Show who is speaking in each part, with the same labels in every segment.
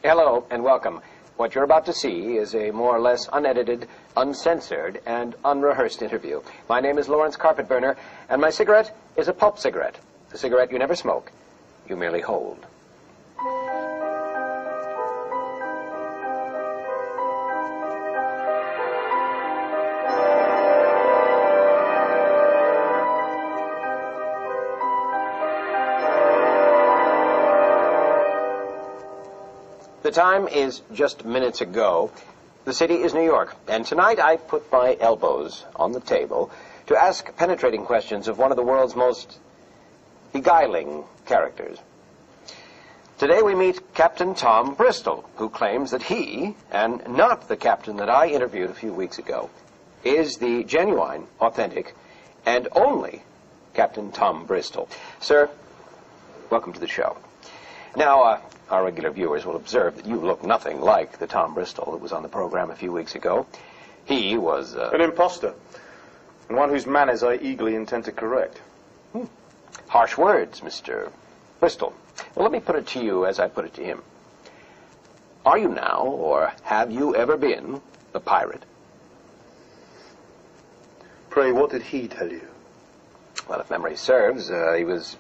Speaker 1: Hello and welcome. What you're about to see is a more or less unedited, uncensored, and unrehearsed interview. My name is Lawrence Carpetburner, and my cigarette is a pulp cigarette. The cigarette you never smoke, you merely hold. The time is just minutes ago. The city is New York, and tonight I put my elbows on the table to ask penetrating questions of one of the world's most beguiling characters. Today we meet Captain Tom Bristol, who claims that he, and not the captain that I interviewed a few weeks ago, is the genuine, authentic, and only Captain Tom Bristol. Sir, welcome to the show. Now, our regular viewers will observe that you look nothing like the Tom Bristol that was on the program a few weeks ago. He was
Speaker 2: an imposter, and one whose manners I eagerly intend to correct.
Speaker 1: Harsh words, Mr. Bristol. Well, let me put it to you as I put it to him. Are you now, or have you ever been, a pirate?
Speaker 2: Pray, what did he tell you?
Speaker 1: Well, if memory serves, he was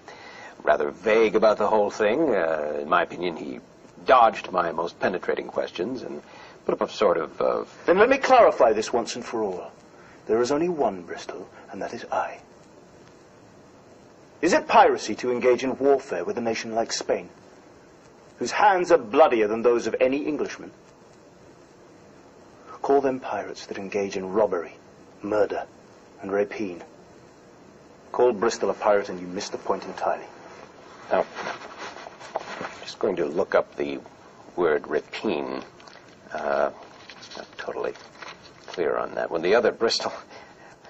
Speaker 1: rather vague about the whole thing. In my opinion, he dodged my most penetrating questions and put up a sort of...
Speaker 2: Then let me clarify this once and for all. There is only one Bristol, and that is I. Is it piracy to engage in warfare with a nation like Spain, whose hands are bloodier than those of any Englishman? Call them pirates that engage in robbery, murder, and rapine. Call Bristol a pirate and you miss the point entirely.
Speaker 1: Now, I'm just going to look up the word rapine. Not totally clear on that. When the other Bristol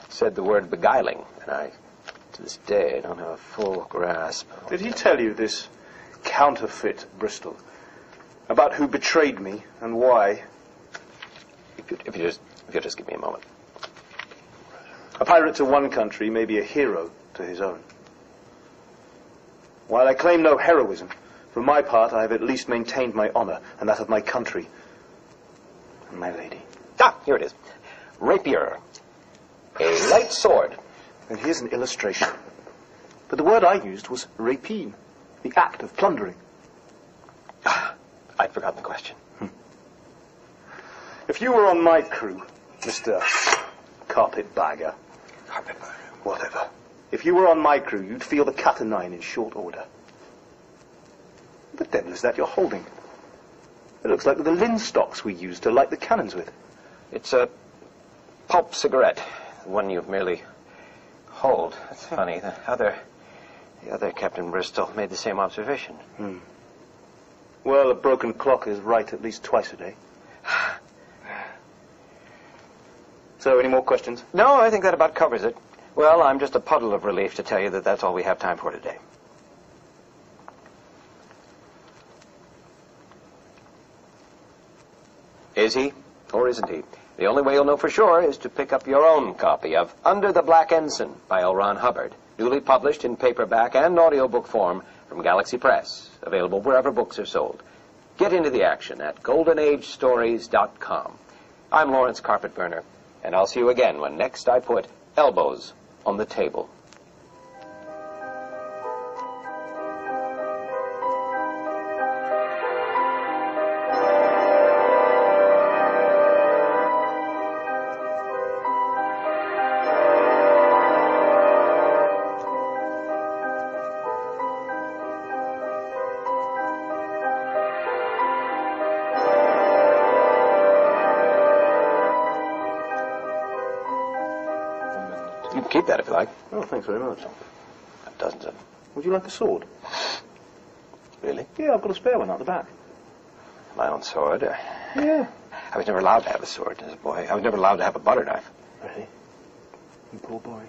Speaker 1: said the word beguiling, and I, to this day, don't have a full grasp.
Speaker 2: Did he tell you, this counterfeit Bristol, about who betrayed me and why?
Speaker 1: If you'll just give me a moment.
Speaker 2: A pirate to one country may be a hero to his own. While I claim no heroism, for my part I have at least maintained my honor and that of my country and my lady.
Speaker 1: Ah, here it is. Rapier. A light sword.
Speaker 2: And here's an illustration. But the word I used was rapine, the act of plundering.
Speaker 1: I'd forgotten the question.
Speaker 2: If you were on my crew, Mr. Carpetbagger, whatever. If you were on my crew, you'd feel the cat o' nine in short order. What the devil is that you're holding? It looks like the linstocks we used to light the cannons with.
Speaker 1: It's a pulp cigarette, the one you merely hold. That's funny. The other Captain Bristol made the same observation.
Speaker 2: Well, a broken clock is right at least twice a day. So, any more questions?
Speaker 1: No, I think that about covers it. Well, I'm just a puddle of relief to tell you that that's all we have time for today. Is he, or isn't he? The only way you'll know for sure is to pick up your own copy of Under the Black Ensign by L. Ron Hubbard, newly published in paperback and audiobook form from Galaxy Press, available wherever books are sold. Get into the action at goldenagestories.com. I'm Lawrence Carpetburner, and I'll see you again when next I put elbows on the table. You can keep that if you like.
Speaker 2: Oh, thanks very much.
Speaker 1: Dozens of them.
Speaker 2: Would you like a sword?
Speaker 1: Really?
Speaker 2: Yeah, I've got a spare one out the back.
Speaker 1: My own sword?
Speaker 2: Yeah.
Speaker 1: I was never allowed to have a sword as a boy. I was never allowed to have a butter knife.
Speaker 2: Really? You poor boy.